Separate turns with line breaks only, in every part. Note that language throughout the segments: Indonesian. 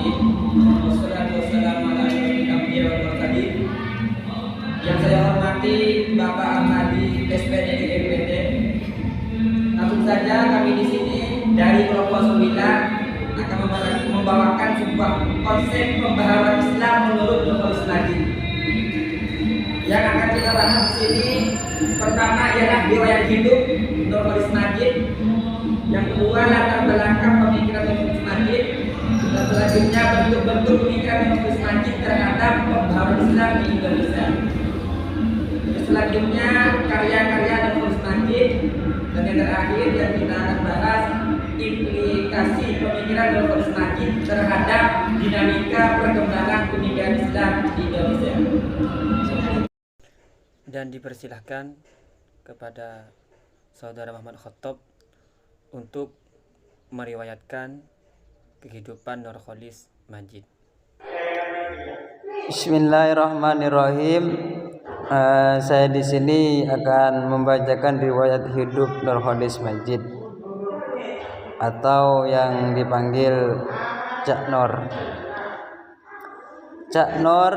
Wassalatu wassalamu ala asyrofil anbiya'i wal mursalin. Yang saya hormati Bapak Ahmadi SPD DPD. Langsung saja kami di sini dari kelompok 9 akan membawakan sebuah konsep pembaharuan Islam menurut Nurholis Majid. Yang akan kita bahas di sini pertama ialah riwayat hidup Nurholis Majid. Yang kedua latar belakang pemikiran Nurholis Majid. Dan selanjutnya bentuk-bentuk pemikiran Nurholis Majid terhadap pembaharuan Islam di Indonesia. Selanjutnya karya-karya Nurholis Majid. Dan yang terakhir yang kita akan bahas implikasi pemikiran Nurholis Majid terhadap dinamika perkembangan pemikiran Islam di Indonesia.
Dan dipersilahkan kepada Saudara Muhammad Khattab untuk meriwayatkan kehidupan Nurholis Majid.
Bismillahirrahmanirrahim. Saya di sini akan membacakan riwayat hidup Nurholis Majid atau yang dipanggil Cak Nur. Cak Nur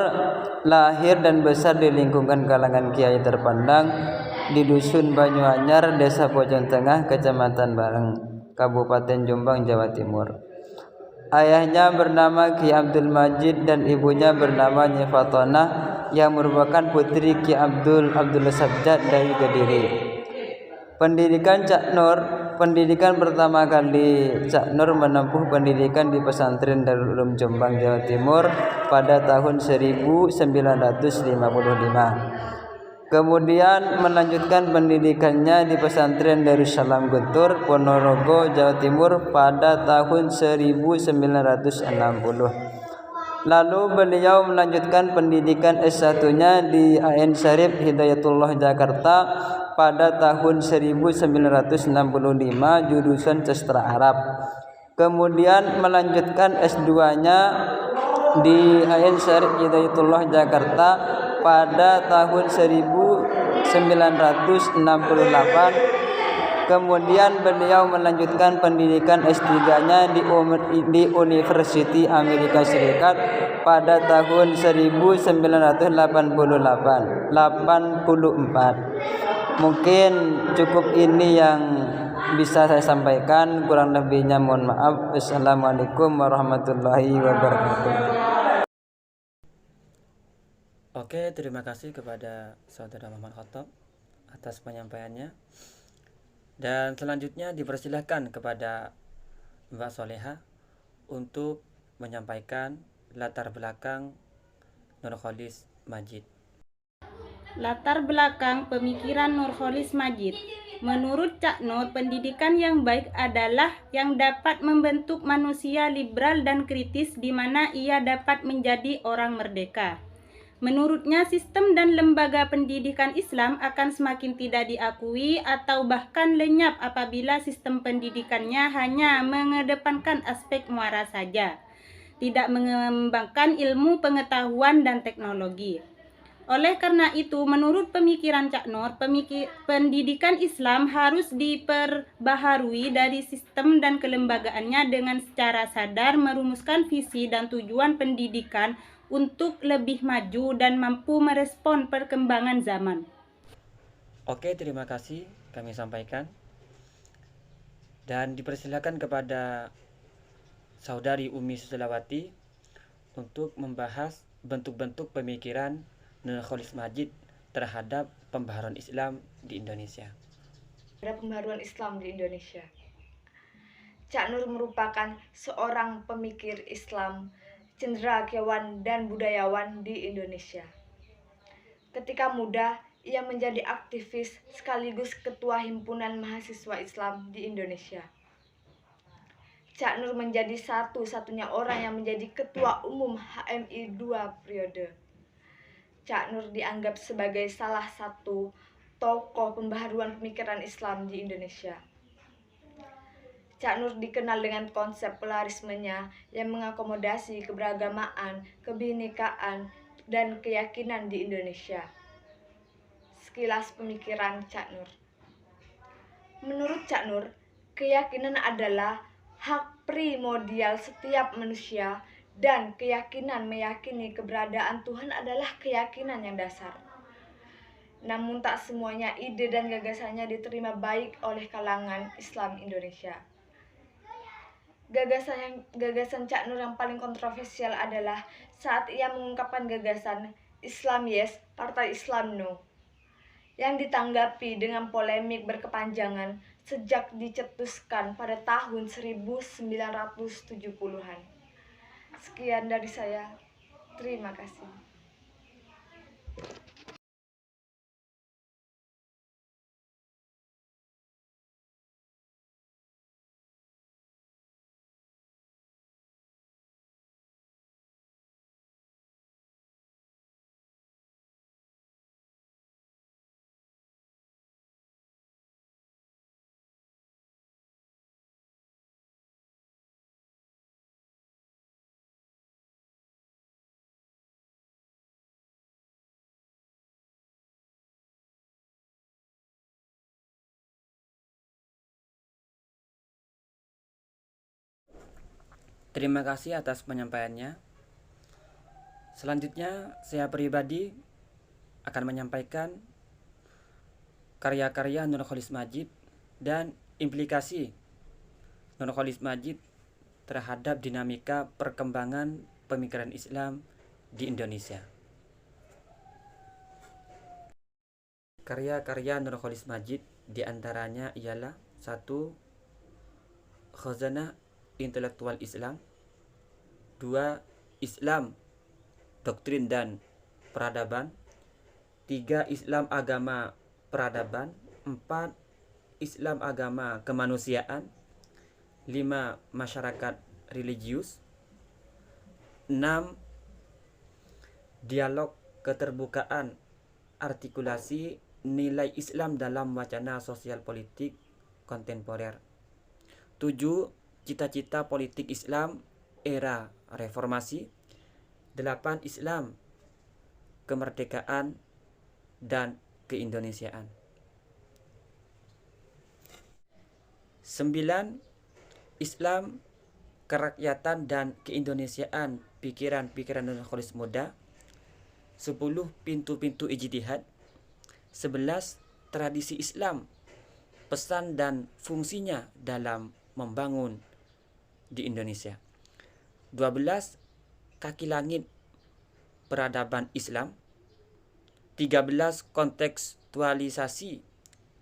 lahir dan besar di lingkungan kalangan kiai terpandang di Dusun Banyuanyar, Desa Pojong Tengah, Kecamatan Bareng, Kabupaten Jombang, Jawa Timur. Ayahnya bernama Ki Abdul Majid dan ibunya bernama Nyi Fatonah yang merupakan putri Ki Abdul Sabjad dari Kediri. Pendidikan pertama kali Cak Nur menempuh pendidikan di pesantren Darul Ulum Jombang, Jawa Timur pada tahun 1955. Kemudian melanjutkan pendidikannya di pesantren Darussalam Guntur, Ponorogo, Jawa Timur pada tahun 1960. Lalu beliau melanjutkan pendidikan S1-nya di AN Syarif Hidayatullah Jakarta pada tahun 1965 jurusan Sastra Arab. Kemudian melanjutkan S2-nya di AN Syarif Hidayatullah Jakarta pada tahun 1968. Kemudian beliau melanjutkan pendidikan S3-nya di University Amerika Serikat pada tahun 1984. Mungkin cukup ini yang bisa saya sampaikan, kurang lebihnya mohon maaf. Assalamualaikum warahmatullahi wabarakatuh.
Oke, terima kasih kepada Saudara Muhammad Khattab atas penyampaiannya. Dan selanjutnya dipersilahkan kepada Mbak Soleha untuk menyampaikan latar belakang Nurholis Majid.
Latar belakang pemikiran Nurholis Majid. Menurut Cak Nur, pendidikan yang baik adalah yang dapat membentuk manusia liberal dan kritis di mana ia dapat menjadi orang merdeka. Menurutnya, sistem dan lembaga pendidikan Islam akan semakin tidak diakui atau bahkan lenyap apabila sistem pendidikannya hanya mengedepankan aspek muara saja, tidak mengembangkan ilmu pengetahuan dan teknologi. Oleh karena itu, menurut pemikiran Cak Nur, pendidikan Islam harus diperbaharui dari sistem dan kelembagaannya dengan secara sadar merumuskan visi dan tujuan pendidikan untuk lebih maju dan mampu merespon perkembangan zaman.
Oke, terima kasih kami sampaikan. Dan dipersilakan kepada Saudari Umi Susilawati untuk membahas bentuk-bentuk pemikiran Nurholis Majid terhadap pembaharuan Islam di Indonesia.
Terhadap pembaharuan Islam di Indonesia. Cak Nur merupakan seorang pemikir Islam, cendekiawan dan budayawan di Indonesia. Ketika muda, ia menjadi aktivis sekaligus ketua himpunan mahasiswa Islam di Indonesia. Cak Nur menjadi satu-satunya orang yang menjadi ketua umum HMI 2 periode. Cak Nur dianggap sebagai salah satu tokoh pembaharuan pemikiran Islam di Indonesia. Cak Nur dikenal dengan konsep pluralismenya yang mengakomodasi keberagamaan, kebinekaan, dan keyakinan di Indonesia. Sekilas pemikiran Cak Nur. Menurut Cak Nur, keyakinan adalah hak primordial setiap manusia dan keyakinan meyakini keberadaan Tuhan adalah keyakinan yang dasar. Namun tak semuanya ide dan gagasannya diterima baik oleh kalangan Islam Indonesia. Gagasan Cak Nur yang paling kontroversial adalah saat ia mengungkapkan gagasan Islam Yes, Partai Islam No, yang ditanggapi dengan polemik berkepanjangan sejak dicetuskan pada tahun 1970-an. Sekian dari saya. Terima kasih.
Terima kasih atas penyampaiannya. Selanjutnya, saya pribadi akan menyampaikan karya-karya Nurcholish Madjid dan implikasi Nurcholish Madjid terhadap dinamika perkembangan pemikiran Islam di Indonesia. Karya-karya Nurcholish Madjid diantaranya ialah 1. Khazanah Intelektual Islam, 2. Islam, Doktrin dan Peradaban, 3. Islam Agama Peradaban, 4. Islam Agama Kemanusiaan, 5. Masyarakat Religius, 6. Dialog Keterbukaan Artikulasi Nilai Islam dalam Wacana Sosial Politik Kontemporer, 7. Cita-cita politik Islam era reformasi, 8. Islam, kemerdekaan dan keindonesiaan, 9. Islam, kerakyatan dan keindonesiaan pikiran-pikiran Nurcholish muda, 10. Pintu-pintu ijtihad, 11. Tradisi Islam, pesan dan fungsinya dalam membangun di Indonesia, 12. Kaki langit peradaban Islam, 13. Kontekstualisasi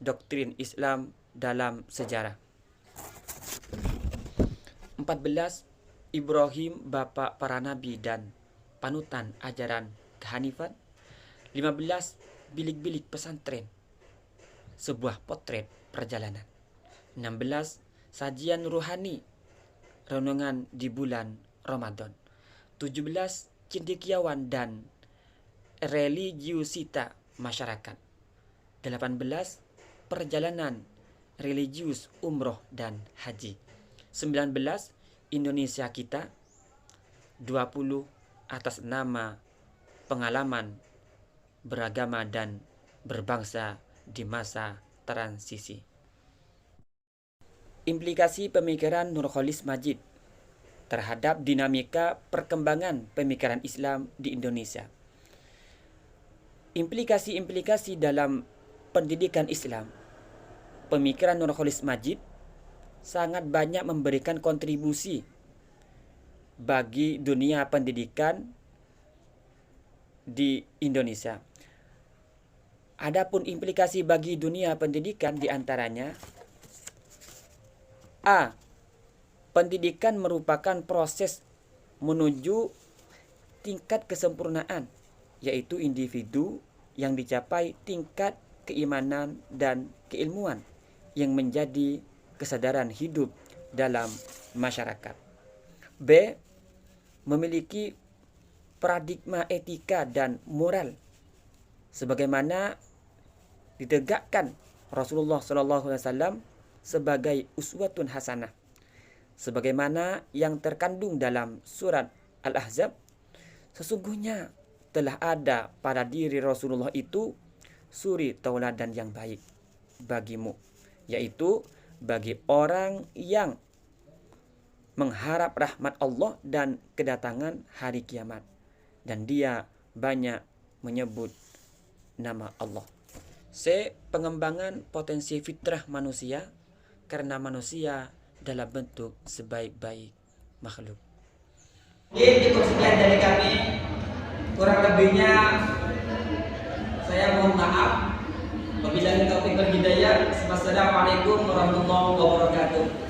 doktrin Islam dalam sejarah, 14. Ibrahim Bapak para Nabi dan panutan ajaran kehanifan, 15. Bilik-bilik pesantren, sebuah potret perjalanan, 16. Sajian ruhani renungan di bulan Ramadan, 17. Cendekiawan dan religiusita masyarakat, 18. Perjalanan religius umroh dan haji, 19. Indonesia Kita, 20. Atas nama pengalaman beragama dan berbangsa di masa transisi. Implikasi pemikiran Nurcholish Madjid terhadap dinamika perkembangan pemikiran Islam di Indonesia. Implikasi-implikasi dalam pendidikan Islam, pemikiran Nurcholish Madjid sangat banyak memberikan kontribusi bagi dunia pendidikan di Indonesia. Adapun implikasi bagi dunia pendidikan diantaranya: A. Pendidikan merupakan proses menuju tingkat kesempurnaan, yaitu individu yang dicapai tingkat keimanan dan keilmuan yang menjadi kesadaran hidup dalam masyarakat. B. Memiliki paradigma etika dan moral sebagaimana ditegakkan Rasulullah SAW sebagai uswatun hasanah, sebagaimana yang terkandung dalam surat Al-Ahzab, sesungguhnya telah ada pada diri Rasulullah itu suri tauladan yang baik bagimu, yaitu bagi orang yang mengharap rahmat Allah dan kedatangan hari kiamat. Dan dia banyak menyebut nama Allah. Pengembangan potensi fitrah manusia, karena manusia dalam bentuk sebaik-baik makhluk.
Cukup sekian dari kami. Kurang lebihnya saya mohon maaf. Wabillahi taufiq wal hidayah. Wassalamualaikum warahmatullahi wabarakatuh.